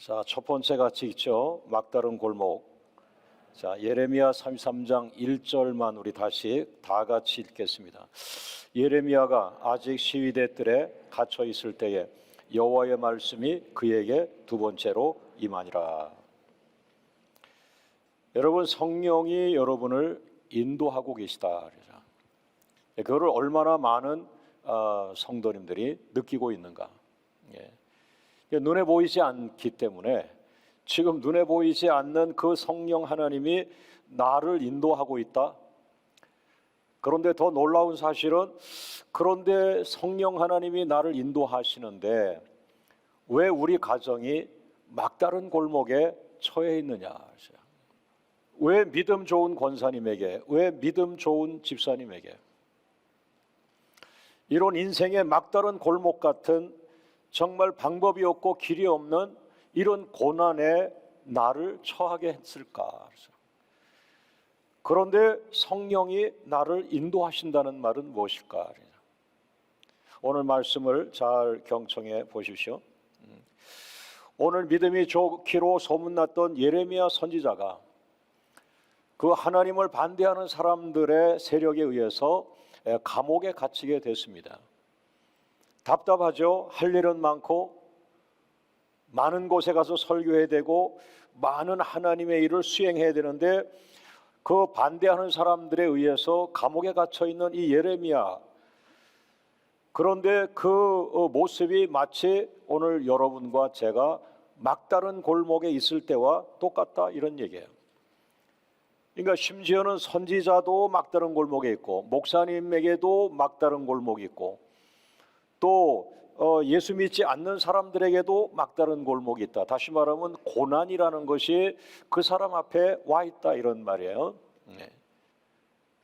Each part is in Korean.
자, 첫 번째 같이 있죠. 막다른 골목. 자, 예레미야 33장 1절만 우리 다시 다 같이 읽겠습니다. 예레미야가 아직 시위대 뜰에 갇혀 있을 때에 여호와의 말씀이 그에게 두 번째로 임하니라. 여러분, 성령이 여러분을 인도하고 계시다. 그거를 얼마나 많은 성도님들이 느끼고 있는가. 눈에 보이지 않기 때문에 지금 눈에 보이지 않는 그 성령 하나님이 나를 인도하고 있다. 그런데 더 놀라운 사실은, 그런데 성령 하나님이 나를 인도하시는데 왜 우리 가정이 막다른 골목에 처해 있느냐. 왜 믿음 좋은 권사님에게, 왜 믿음 좋은 집사님에게 이런 인생의 막다른 골목 같은 정말 방법이 없고 길이 없는 이런 고난에 나를 처하게 했을까? 그런데 성령이 나를 인도하신다는 말은 무엇일까? 오늘 말씀을 잘 경청해 보십시오. 오늘 믿음이 좋기로 소문났던 예레미야 선지자가 그 하나님을 반대하는 사람들의 세력에 의해서 감옥에 갇히게 됐습니다. 답답하죠. 할 일은 많고 많은 곳에 가서 설교해야 되고 많은 하나님의 일을 수행해야 되는데 그 반대하는 사람들에 의해서 감옥에 갇혀 있는 이 예레미야, 그런데 그 모습이 마치 오늘 여러분과 제가 막다른 골목에 있을 때와 똑같다, 이런 얘기예요. 그러니까 심지어는 선지자도 막다른 골목에 있고 목사님에게도 막다른 골목이 있고 또 예수 믿지 않는 사람들에게도 막다른 골목이 있다. 다시 말하면 고난이라는 것이 그 사람 앞에 와 있다, 이런 말이에요.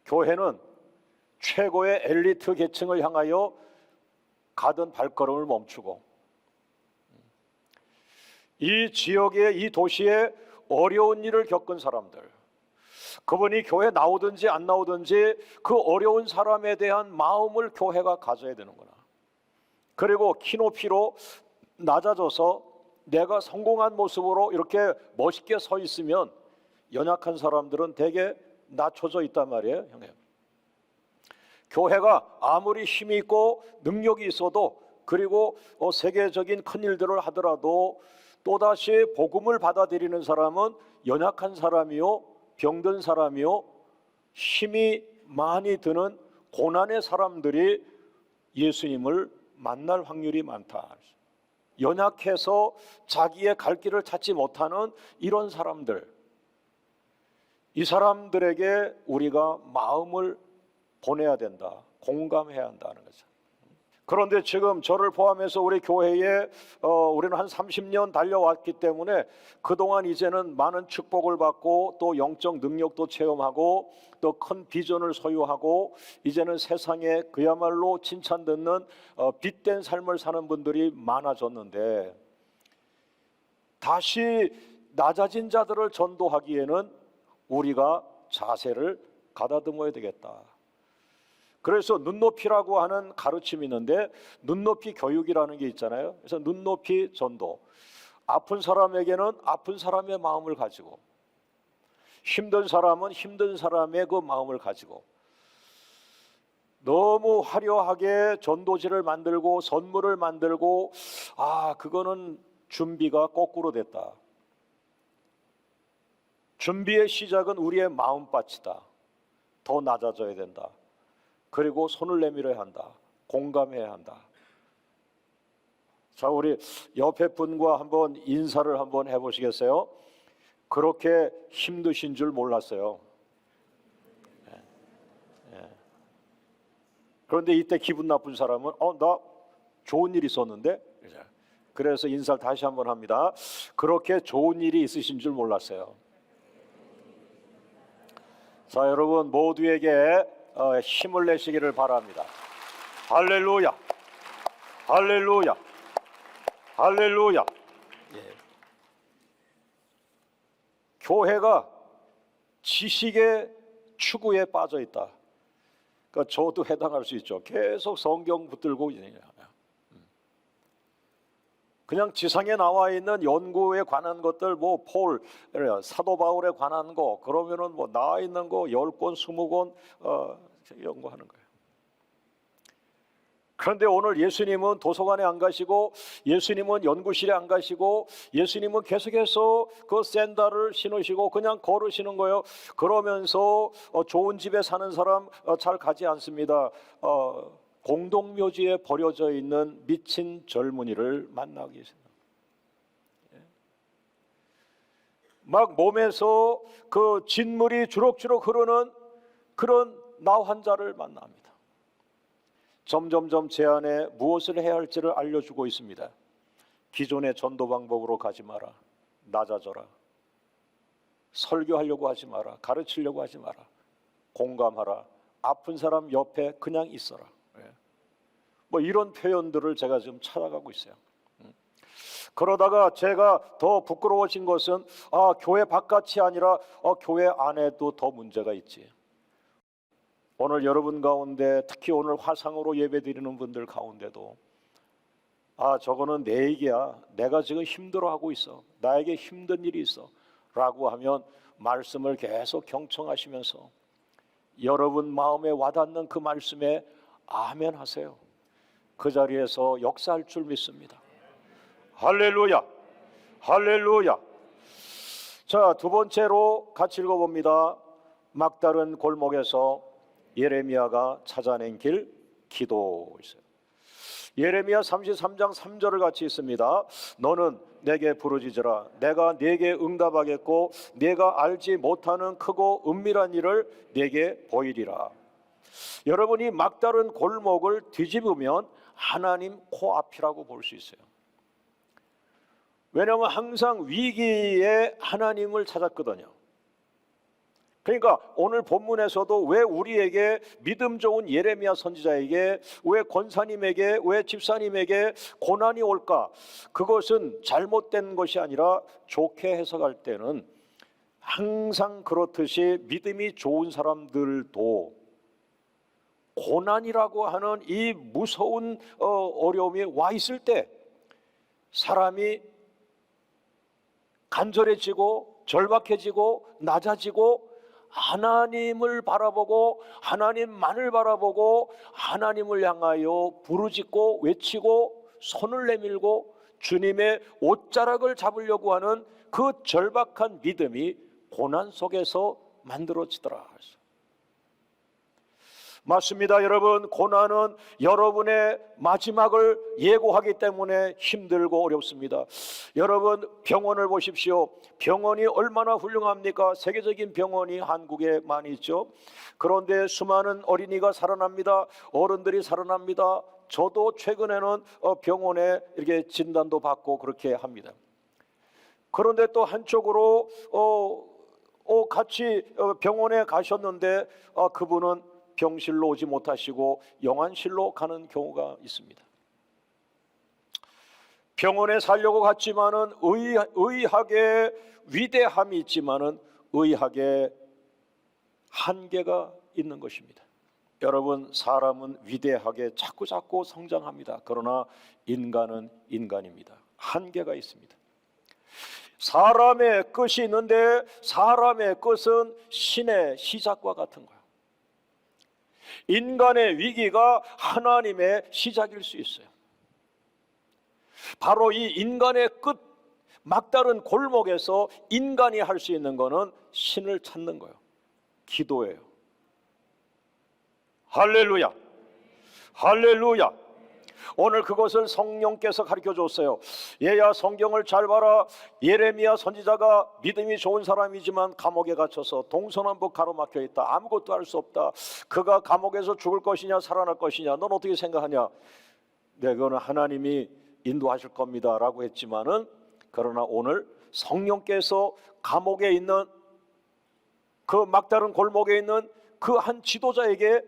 교회는 최고의 엘리트 계층을 향하여 가던 발걸음을 멈추고 이 지역에, 이 도시에 어려운 일을 겪은 사람들, 그분이 교회 나오든지 안 나오든지 그 어려운 사람에 대한 마음을 교회가 가져야 되는구나. 그리고 키높이로 낮아져서 내가 성공한 모습으로 이렇게 멋있게 서 있으면 연약한 사람들은 되게 낮춰져 있단 말이에요, 형님. 교회가 아무리 힘이 있고 능력이 있어도, 그리고 세계적인 큰 일들을 하더라도 또다시 복음을 받아들이는 사람은 연약한 사람이요, 병든 사람이요, 힘이 많이 드는 고난의 사람들이 예수님을 만날 확률이 많다. 연약해서 자기의 갈 길을 찾지 못하는 이런 사람들, 이 사람들에게 우리가 마음을 보내야 된다, 공감해야 한다는 거죠. 그런데 지금 저를 포함해서 우리 교회에 우리는 한 30년 달려왔기 때문에 그동안 이제는 많은 축복을 받고 또 영적 능력도 체험하고 또 큰 비전을 소유하고 이제는 세상에 그야말로 칭찬 듣는 빛된 삶을 사는 분들이 많아졌는데, 다시 낮아진 자들을 전도하기에는 우리가 자세를 가다듬어야 되겠다. 그래서 눈높이라고 하는 가르침이 있는데 눈높이 교육이라는 게 있잖아요. 그래서 눈높이 전도, 아픈 사람에게는 아픈 사람의 마음을 가지고, 힘든 사람은 힘든 사람의 그 마음을 가지고, 너무 화려하게 전도지를 만들고 선물을 만들고 그거는 준비가 거꾸로 됐다. 준비의 시작은 우리의 마음밭이다. 더 낮아져야 된다. 그리고 손을 내밀어야 한다. 공감해야 한다. 자, 우리 옆에 분과 한번 인사를 한번 해보시겠어요? 그렇게 힘드신 줄 몰랐어요. 그런데 이때 기분 나쁜 사람은 나 좋은 일 있었는데, 그래서 인사를 다시 한번 합니다. 그렇게 좋은 일이 있으신 줄 몰랐어요. 자, 여러분 모두에게 힘을 내시기를 바랍니다. 할렐루야, 할렐루야, 할렐루야. 교회가 지식의 추구에 빠져 있다. 그러니까 저도 해당할 수 있죠. 계속 성경 붙들고 있느냐. 그냥 지상에 나와 있는 연구에 관한 것들, 뭐 폴, 사도 바울에 관한 거, 그러면은 뭐 나와 있는 거 10권, 20권 연구하는 거예요. 그런데 오늘 예수님은 도서관에 안 가시고, 예수님은 연구실에 안 가시고, 예수님은 계속해서 그 샌들을 신으시고 그냥 걸으시는 거예요. 그러면서 좋은 집에 사는 사람 잘 가지 않습니다. 공동묘지에 버려져 있는 미친 젊은이를 만나기 위해서입니다. 막 몸에서 그 진물이 주럭주럭 흐르는 그런 나 환자를 만납니다. 점점점 제 안에 무엇을 해야 할지를 알려주고 있습니다. 기존의 전도 방법으로 가지 마라. 낮아져라. 설교하려고 하지 마라. 가르치려고 하지 마라. 공감하라. 아픈 사람 옆에 그냥 있어라. 뭐 이런 표현들을 제가 지금 찾아가고 있어요. 그러다가 제가 더 부끄러워진 것은 교회 바깥이 아니라 교회 안에도 더 문제가 있지. 오늘 여러분 가운데, 특히 오늘 화상으로 예배드리는 분들 가운데도 저거는 내 얘기야, 내가 지금 힘들어하고 있어, 나에게 힘든 일이 있어 라고 하면 말씀을 계속 경청하시면서 여러분 마음에 와닿는 그 말씀에 아멘 하세요. 그 자리에서 역사할 줄 믿습니다. 할렐루야, 할렐루야. 자, 두 번째로 같이 읽어봅니다. 막다른 골목에서 예레미야가 찾아낸 길, 기도 있어요. 예레미야 33장 3절을 같이 있습니다. 너는 내게 부르짖으라. 내가 네게 응답하겠고 네가 알지 못하는 크고 은밀한 일을 네게 보이리라. 여러분이 막다른 골목을 뒤집으면 하나님 코앞이라고 볼 수 있어요. 왜냐하면 항상 위기에 하나님을 찾았거든요. 그러니까 오늘 본문에서도 왜 우리에게 믿음 좋은 예레미야 선지자에게, 왜 권사님에게, 왜 집사님에게 고난이 올까? 그것은 잘못된 것이 아니라 좋게 해석할 때는 항상 그렇듯이 믿음이 좋은 사람들도 고난이라고 하는 이 무서운 어려움이 와 있을 때 사람이 간절해지고 절박해지고 낮아지고 하나님을 바라보고 하나님만을 바라보고 하나님을 향하여 부르짖고 외치고 손을 내밀고 주님의 옷자락을 잡으려고 하는 그 절박한 믿음이 고난 속에서 만들어지더라. 맞습니다, 여러분. 고난은 여러분의 마지막을 예고하기 때문에 힘들고 어렵습니다. 여러분, 병원을 보십시오. 병원이 얼마나 훌륭합니까? 세계적인 병원이 한국에 많이 있죠. 그런데 수많은 어린이가 살아납니다. 어른들이 살아납니다. 저도 최근에는 병원에 이렇게 진단도 받고 그렇게 합니다. 그런데 또 한쪽으로 같이 병원에 가셨는데 그분은 병실로 오지 못하시고 영안실로 가는 경우가 있습니다. 병원에 살려고 갔지만은 의학의 위대함이 있지만은 의학의 한계가 있는 것입니다. 여러분, 사람은 위대하게 자꾸 성장합니다. 그러나 인간은 인간입니다. 한계가 있습니다. 사람의 끝이 있는데 사람의 끝은 신의 시작과 같은 거예요. 인간의 위기가 하나님의 시작일 수 있어요. 바로 이 인간의 끝, 막다른 골목에서 인간이 할 수 있는 것은 신을 찾는 거예요. 기도예요. 할렐루야, 할렐루야. 오늘 그것을 성령께서 가르쳐 줬어요. 얘야, 성경을 잘 봐라. 예레미야 선지자가 믿음이 좋은 사람이지만 감옥에 갇혀서 동서남북 가로막혀 있다. 아무것도 할 수 없다. 그가 감옥에서 죽을 것이냐 살아날 것이냐, 넌 어떻게 생각하냐? 네, 그거는 하나님이 인도하실 겁니다 라고 했지만은, 그러나 오늘 성령께서 감옥에 있는 그 막다른 골목에 있는 그 한 지도자에게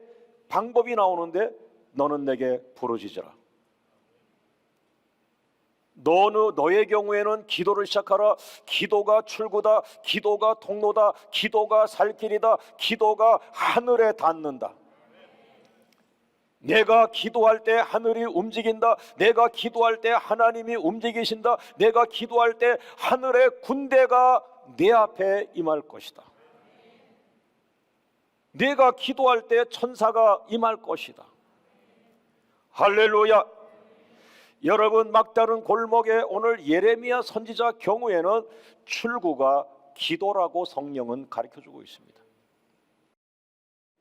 방법이 나오는데, 너는 내게 부르짖으라. 너의 경우에는 기도를 시작하라. 기도가 출구다. 기도가 통로다. 기도가 살 길이다. 기도가 하늘에 닿는다. 내가 기도할 때 하늘이 움직인다. 내가 기도할 때 하나님이 움직이신다. 내가 기도할 때 하늘의 군대가 내 앞에 임할 것이다. 내가 기도할 때 천사가 임할 것이다. 할렐루야. 여러분, 막다른 골목에 오늘 예레미야 선지자 경우에는 출구가 기도라고 성령은 가르쳐주고 있습니다.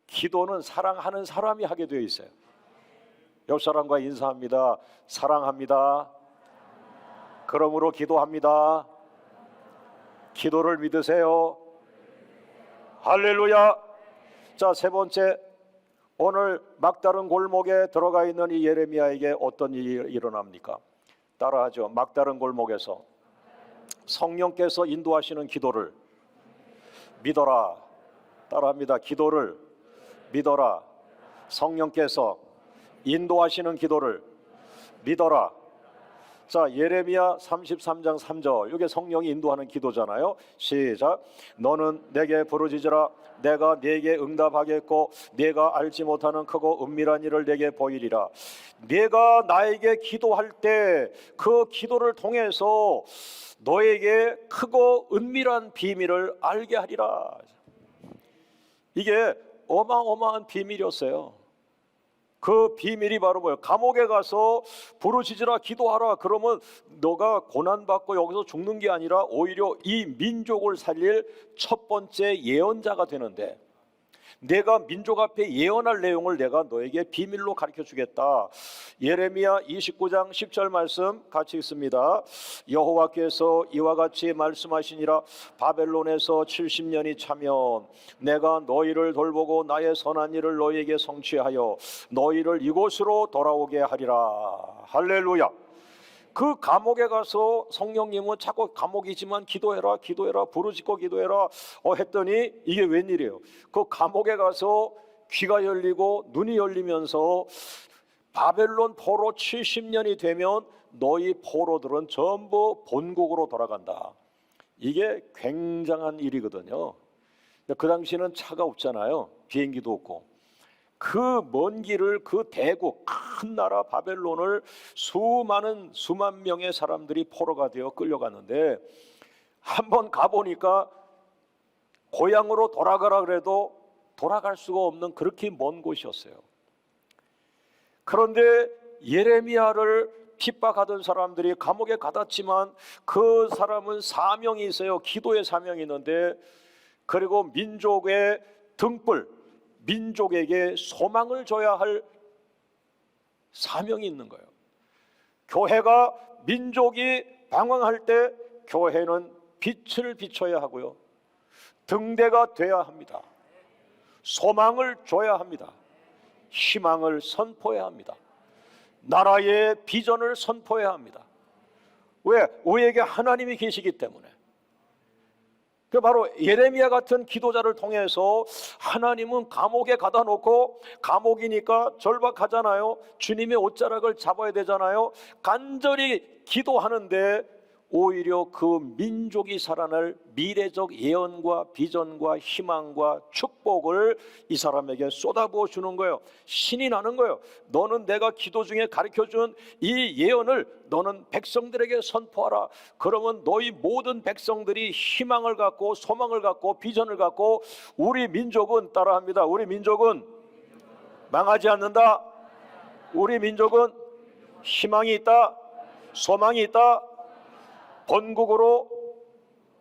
기도는 사랑하는 사람이 하게 되어 있어요. 옆 사람과 인사합니다. 사랑합니다. 그러므로 기도합니다. 기도를 믿으세요. 할렐루야. 자, 세 번째, 오늘 막다른 골목에 들어가 있는 이 예레미야에게 어떤 일이 일어납니까? 따라하죠. 막다른 골목에서 성령께서 인도하시는 기도를 믿어라. 따라합니다. 기도를 믿어라. 성령께서 인도하시는 기도를 믿어라. 자, 예레미야 33장 3절, 이게 성령이 인도하는 기도잖아요. 시작. 너는 내게 부르짖으라. 내가 네게 응답하겠고 네가 알지 못하는 크고 은밀한 일을 네게 보이리라. 네가 나에게 기도할 때 그 기도를 통해서 너에게 크고 은밀한 비밀을 알게 하리라. 이게 어마어마한 비밀이었어요. 그 비밀이 바로 뭐예요? 감옥에 가서 부르짖으라, 기도하라. 그러면 너가 고난받고 여기서 죽는 게 아니라 오히려 이 민족을 살릴 첫 번째 예언자가 되는데, 내가 민족 앞에 예언할 내용을 내가 너에게 비밀로 가르쳐 주겠다. 예레미야 29장 10절 말씀 같이 읽습니다. 여호와께서 이와 같이 말씀하시니라. 바벨론에서 70년이 차면 내가 너희를 돌보고 나의 선한 일을 너희에게 성취하여 너희를 이곳으로 돌아오게 하리라. 할렐루야. 그 감옥에 가서 성령님은 자꾸 감옥이지만 기도해라, 기도해라, 부르짖고 기도해라 했더니 이게 웬일이에요? 그 감옥에 가서 귀가 열리고 눈이 열리면서 바벨론 포로 70년이 되면 너희 포로들은 전부 본국으로 돌아간다. 이게 굉장한 일이거든요. 그 당시에는 차가 없잖아요. 비행기도 없고. 그 먼 길을, 그 대국 큰 나라 바벨론을 수만 명의 사람들이 포로가 되어 끌려갔는데, 한번 가보니까 고향으로 돌아가라 그래도 돌아갈 수가 없는 그렇게 먼 곳이었어요. 그런데 예레미야를 핍박하던 사람들이 감옥에 가뒀지만 그 사람은 사명이 있어요. 기도의 사명이 있는데, 그리고 민족의 등불, 민족에게 소망을 줘야 할 사명이 있는 거예요. 교회가 민족이 방황할 때 교회는 빛을 비춰야 하고요, 등대가 돼야 합니다. 소망을 줘야 합니다. 희망을 선포해야 합니다. 나라의 비전을 선포해야 합니다. 왜? 우리에게 하나님이 계시기 때문에. 그 바로 예레미야 같은 기도자를 통해서 하나님은 감옥에 가다 놓고, 감옥이니까 절박하잖아요. 주님의 옷자락을 잡아야 되잖아요. 간절히 기도하는데 오히려 그 민족이 살아날 미래적 예언과 비전과 희망과 축복을 이 사람에게 쏟아부어 주는 거예요. 신이 나는 거예요. 너는 내가 기도 중에 가르쳐준 이 예언을 너는 백성들에게 선포하라. 그러면 너희 모든 백성들이 희망을 갖고 소망을 갖고 비전을 갖고, 우리 민족은, 따라합니다, 우리 민족은 망하지 않는다. 우리 민족은 희망이 있다. 소망이 있다.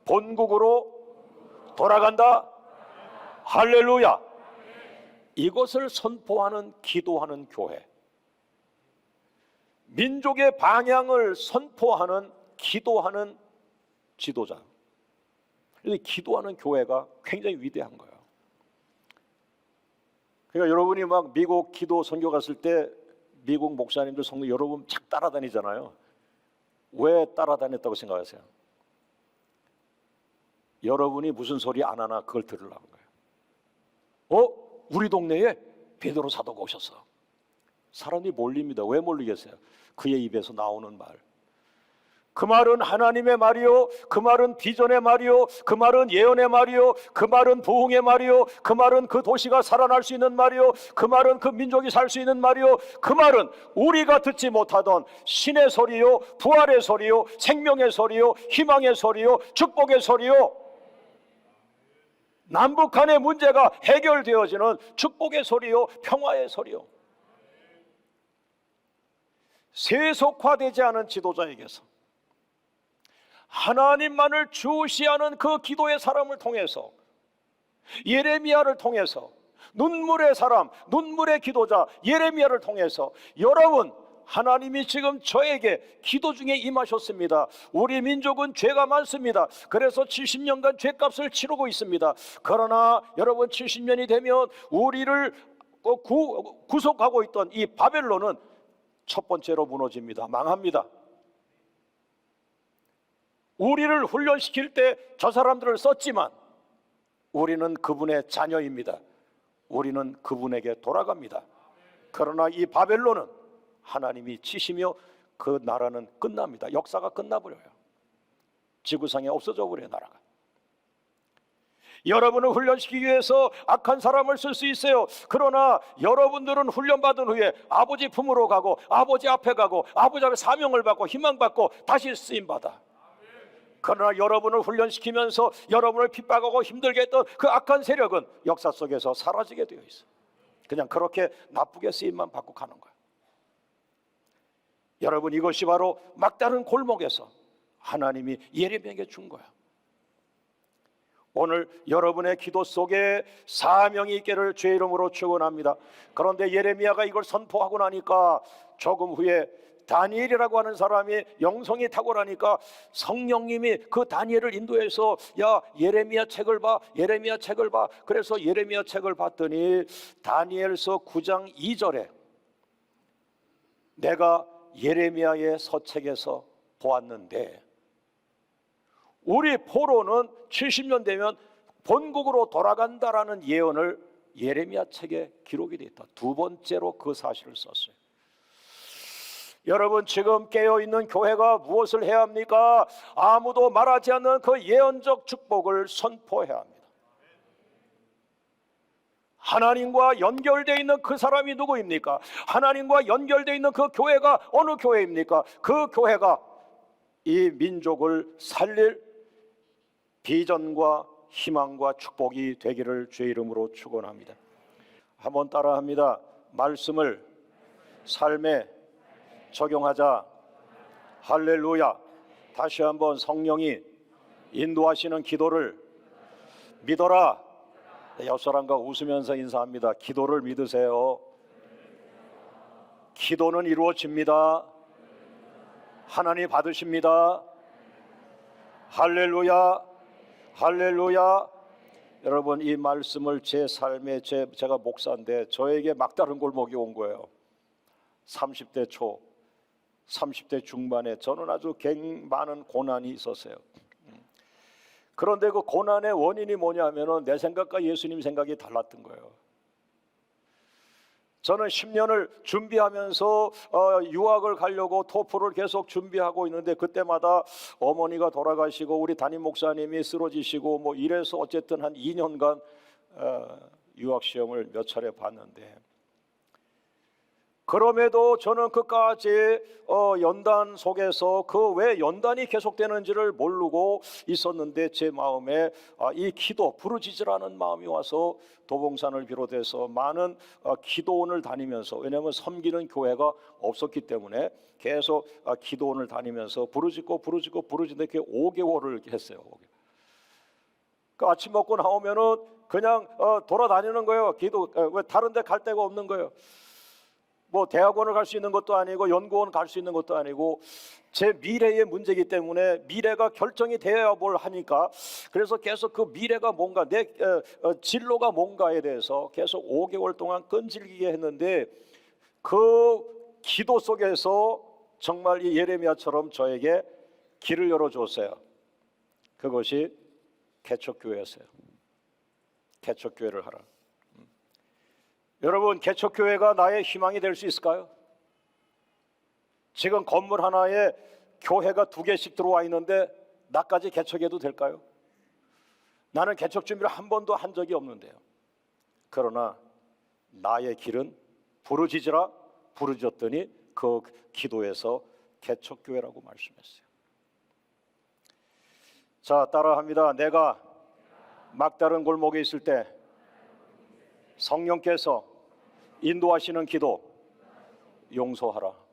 본국으로 돌아간다. 할렐루야. 이것을 선포하는, 기도하는 교회, 민족의 방향을 선포하는, 기도하는 지도자. 그래서 기도하는 교회가 굉장히 위대한 거예요. 그러니까 여러분이 막 미국 기도 선교 갔을 때 미국 목사님들, 성도 여러분 착 따라다니잖아요. 왜 따라다녔다고 생각하세요? 여러분이 무슨 소리 안 하나 그걸 들으려는 거예요. 우리 동네에 베드로 사도가 오셨어. 사람들이 몰립니다. 왜 몰리겠어요? 그의 입에서 나오는 말. 그 말은 하나님의 말이요, 그 말은 비전의 말이요, 그 말은 예언의 말이요, 그 말은 부흥의 말이요, 그 말은 그 도시가 살아날 수 있는 말이요, 그 말은 그 민족이 살 수 있는 말이요, 그 말은 우리가 듣지 못하던 신의 소리요, 부활의 소리요, 생명의 소리요, 희망의 소리요, 축복의 소리요, 남북 간의 문제가 해결되어지는 축복의 소리요, 평화의 소리요. 세속화되지 않은 지도자에게서 하나님만을 주시하는 그 기도의 사람을 통해서, 예레미야를 통해서, 눈물의 사람, 눈물의 기도자 예레미야를 통해서 여러분, 하나님이 지금 저에게 기도 중에 임하셨습니다. 우리 민족은 죄가 많습니다. 그래서 70년간 죄값을 치르고 있습니다. 그러나 여러분, 70년이 되면 우리를 구속하고 있던 이 바벨론은 첫 번째로 무너집니다. 망합니다. 우리를 훈련시킬 때 저 사람들을 썼지만 우리는 그분의 자녀입니다. 우리는 그분에게 돌아갑니다. 그러나 이 바벨론은 하나님이 치시며 그 나라는 끝납니다. 역사가 끝나버려요. 지구상에 없어져 버려요, 나라가. 여러분을 훈련시키기 위해서 악한 사람을 쓸 수 있어요. 그러나 여러분들은 훈련받은 후에 아버지 품으로 가고, 아버지 앞에 가고, 아버지 앞에 사명을 받고 희망받고 다시 쓰임받아. 그러나 여러분을 훈련시키면서 여러분을 핍박하고 힘들게 했던 그 악한 세력은 역사 속에서 사라지게 되어 있어요. 그냥 그렇게 나쁘게 쓰임만 받고 가는 거예요. 여러분, 이것이 바로 막다른 골목에서 하나님이 예레미야에게 준 거예요. 오늘 여러분의 기도 속에 사명이 있기를 주의 이름으로 축원합니다. 그런데 예레미야가 이걸 선포하고 나니까 조금 후에 다니엘이라고 하는 사람이 영성이 탁월하니까 성령님이 그 다니엘을 인도해서 야, 예레미야 책을 봐, 예레미야 책을 봐. 그래서 예레미야 책을 봤더니 다니엘서 9장 2절에 내가 예레미야의 서책에서 보았는데, 우리 포로는 70년 되면 본국으로 돌아간다라는 예언을 예레미야 책에 기록이 되어 있다. 두 번째로 그 사실을 썼어요. 여러분, 지금 깨어있는 교회가 무엇을 해야 합니까? 아무도 말하지 않는 그 예언적 축복을 선포해야 합니다. 하나님과 연결되어 있는 그 사람이 누구입니까? 하나님과 연결되어 있는 그 교회가 어느 교회입니까? 그 교회가 이 민족을 살릴 비전과 희망과 축복이 되기를 주의 이름으로 축원합니다. 한번 따라합니다. 말씀을 삶에 적용하자. 할렐루야. 다시 한번 성령이 인도하시는 기도를 믿어라. 옆 사람과 웃으면서 인사합니다. 기도를 믿으세요. 기도는 이루어집니다. 하나님 받으십니다. 할렐루야. 할렐루야. 여러분, 이 말씀을 제 삶에 제가 목사인데 저에게 막다른 골목이 온 거예요. 30대 초, 30대 중반에 저는 아주 많은 고난이 있었어요. 그런데 그 고난의 원인이 뭐냐면은 내 생각과 예수님 생각이 달랐던 거예요. 저는 10년을 준비하면서 유학을 가려고 토플을 계속 준비하고 있는데 그때마다 어머니가 돌아가시고 우리 담임 목사님이 쓰러지시고 뭐 이래서 어쨌든 한 2년간 유학 시험을 몇 차례 봤는데, 그럼에도 저는 끝까지 연단 속에서 그 왜 연단이 계속되는지를 모르고 있었는데 제 마음에 이 기도, 부르짖으라는 마음이 와서 도봉산을 비롯해서 많은 기도원을 다니면서, 왜냐하면 섬기는 교회가 없었기 때문에 계속 기도원을 다니면서 부르짖고 이렇게 5개월을 했어요. 그 아침 먹고 나오면은 그냥 돌아다니는 거예요. 왜 다른 데 갈 데가 없는 거예요. 뭐 대학원을 갈 수 있는 것도 아니고 연구원 갈 수 있는 것도 아니고 제 미래의 문제이기 때문에 미래가 결정이 되어야 뭘 하니까, 그래서 계속 그 미래가 뭔가, 내 진로가 뭔가에 대해서 계속 5개월 동안 끈질기게 했는데, 그 기도 속에서 정말 이 예레미야처럼 저에게 길을 열어줬어요. 그것이 개척교회였어요. 개척교회를 하라. 여러분, 개척교회가 나의 희망이 될 수 있을까요? 지금 건물 하나에 교회가 2개씩 들어와 있는데 나까지 개척해도 될까요? 나는 개척 준비를 한 번도 한 적이 없는데요. 그러나 나의 길은 부르짖으라, 부르짖었더니 그 기도에서 개척교회라고 말씀했어요. 자, 따라합니다. 내가 막다른 골목에 있을 때 성령께서 인도하시는 기도 용서하라.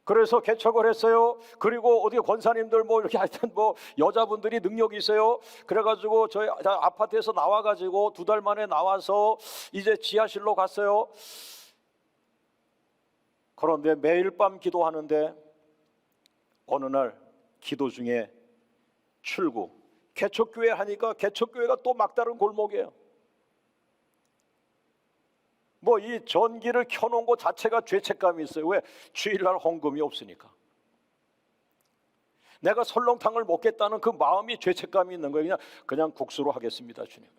그래서 개척을 했어요. 그리고 어디 권사님들 뭐 이렇게 하여튼 뭐 여자분들이 능력이 있어요. 그래가지고 저희 아파트에서 나와가지고 2달 만에 나와서 이제 지하실로 갔어요. 그런데 매일 밤 기도하는데 어느 날 기도 중에 출구, 개척교회 하니까 개척교회가 또 막다른 골목이에요. 뭐 이 전기를 켜놓은 것 자체가 죄책감이 있어요. 왜? 주일날 헌금이 없으니까. 내가 설렁탕을 먹겠다는 그 마음이 죄책감이 있는 거예요. 그냥 국수로 하겠습니다, 주님.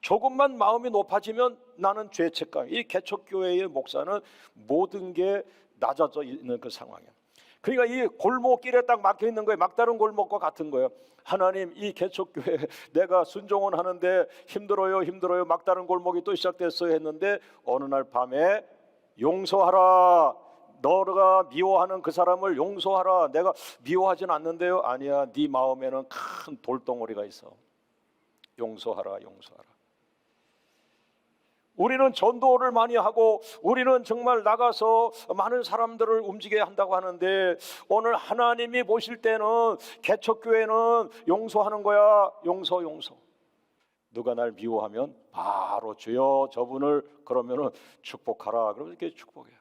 조금만 마음이 높아지면 나는 죄책감. 이 개척교회의 목사는 모든 게 낮아져 있는 그 상황이에요. 그러니까 이 골목길에 딱 막혀 있는 거예요. 막다른 골목과 같은 거예요. 하나님, 이 개척교회 내가 순종은 하는데 힘들어요. 막다른 골목이 또 시작됐어요 했는데 어느 날 밤에 용서하라. 너가 미워하는 그 사람을 용서하라. 내가 미워하진 않는데요. 아니야, 네 마음에는 큰 돌덩어리가 있어. 용서하라. 우리는 전도를 많이 하고 우리는 정말 나가서 많은 사람들을 움직여야 한다고 하는데 오늘 하나님이 보실 때는 개척교회는 용서하는 거야. 용서. 누가 날 미워하면 바로 주여 저분을 그러면은 축복하라. 그러면 이렇게 축복해요.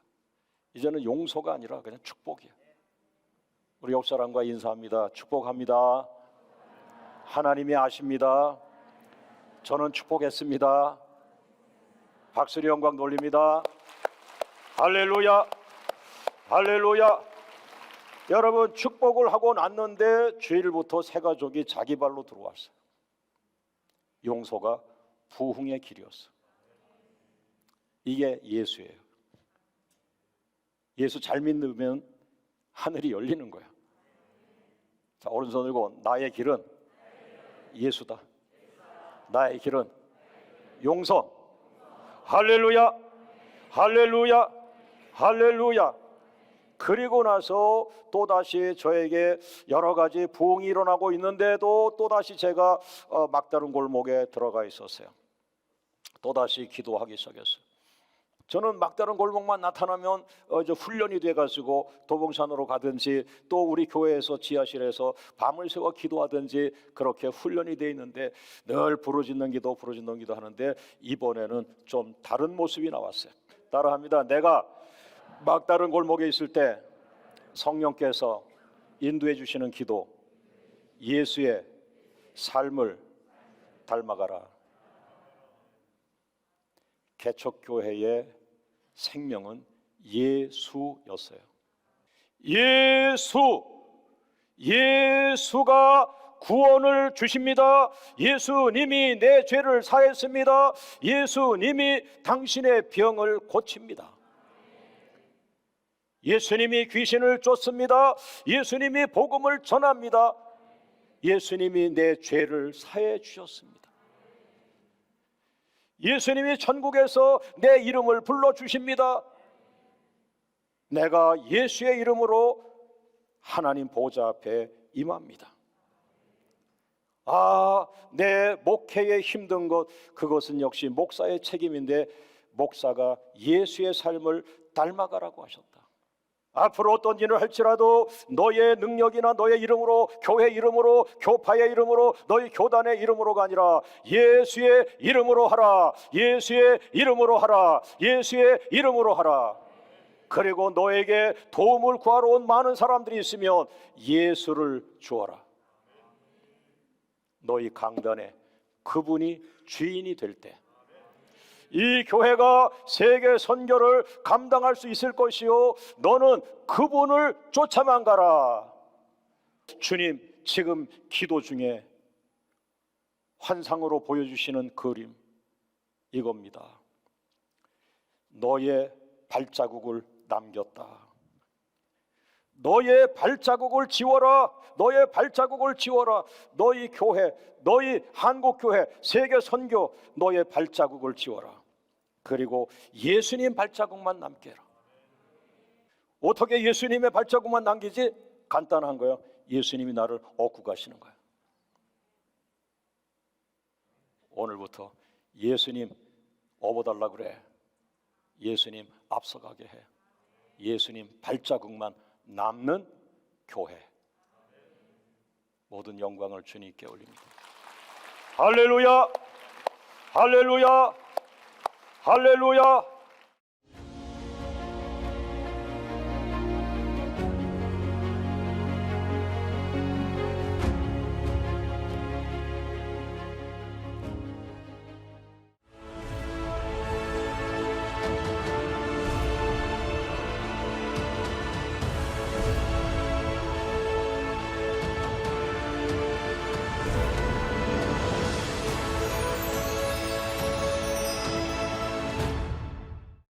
이제는 용서가 아니라 그냥 축복이에요. 우리 옆 사람과 인사합니다. 축복합니다. 하나님이 아십니다. 저는 축복했습니다. 박수리 영광 돌립니다. 할렐루야. 여러분, 축복을 하고 났는데 주일부터 새 가족이 자기 발로 들어왔어요. 용서가 부흥의 길이었어. 이게 예수예요. 예수 잘 믿으면 하늘이 열리는 거야. 자, 오른손 들고 나의 길은 예수다. 나의 길은 용서. 할렐루야. 그리고 나서 또다시 저에게 여러 가지 부흥이 일어나고 있는데도 또다시 제가 막다른 골목에 들어가 있었어요. 또다시 기도하기 시작했어요. 저는 막다른 골목만 나타나면 이제 훈련이 돼가지고 도봉산으로 가든지 또 우리 교회에서 지하실에서 밤을 새워 기도하든지 그렇게 훈련이 돼 있는데 늘 부르짖는 기도 하는데 이번에는 좀 다른 모습이 나왔어요. 따라합니다. 내가 막다른 골목에 있을 때 성령께서 인도해 주시는 기도, 예수의 삶을 닮아가라. 개척교회의 생명은 예수였어요. 예수가 구원을 주십니다. 예수님이 내 죄를 사했습니다. 예수님이 당신의 병을 고칩니다. 예수님이 귀신을 쫓습니다. 예수님이 복음을 전합니다. 예수님이 내 죄를 사해 주셨습니다. 예수님이 천국에서 내 이름을 불러주십니다. 내가 예수의 이름으로 하나님 보좌 앞에 임합니다. 내 목회에 힘든 것, 그것은 역시 목사의 책임인데 목사가 예수의 삶을 닮아가라고 하셨다. 앞으로 어떤 일을 할지라도 너의 능력이나 너의 이름으로, 교회 이름으로, 교파의 이름으로, 너희 교단의 이름으로가 아니라 예수의 이름으로 하라. 예수의 이름으로 하라. 예수의 이름으로 하라. 그리고 너에게 도움을 구하러 온 많은 사람들이 있으면 예수를 주어라. 너희 강단에 그분이 주인이 될 때 이 교회가 세계 선교를 감당할 수 있을 것이요, 너는 그분을 쫓아만 가라. 주님, 지금 기도 중에 환상으로 보여주시는 그림 이겁니다. 너의 발자국을 남겼다. 너의 발자국을 지워라. 너의 발자국을 지워라. 너희 교회, 너희 한국교회, 세계 선교, 너의 발자국을 지워라. 그리고 예수님 발자국만 남게 해라. 어떻게 예수님의 발자국만 남기지? 간단한 거예요. 예수님이 나를 얻고 가시는 거예요. 오늘부터 예수님 업어달라 그래. 예수님 앞서가게 해. 예수님 발자국만 남는 교회. 모든 영광을 주님께 올립니다. 할렐루야, 할렐루야, 할렐루야.